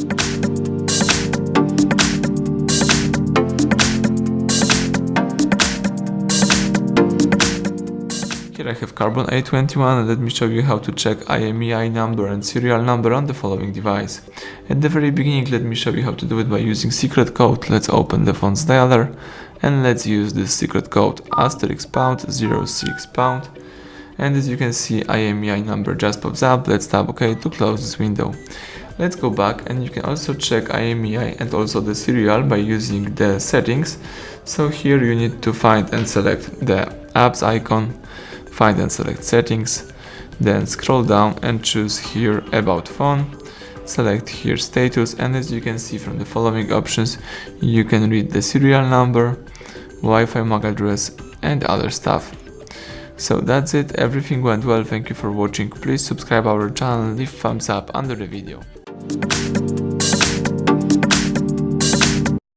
Here I have KARBONN A21 and let me show you how to check IMEI number and serial number on the following device. At the very beginning, let me show you how to do it by using secret code. Let's open the phone's dialer and let's use this secret code *#06#, and as you can see, IMEI number just pops up. Let's tap OK to close this window. Let's go back and you can also check IMEI and also the serial by using the settings. So here you need to find and select the apps icon, find and select settings, then scroll down and choose here about phone, select here status, and as you can see from the following options, you can read the serial number, Wi-Fi MAC address and other stuff. So that's it, everything went well, thank you for watching, please subscribe our channel, leave thumbs up under the video.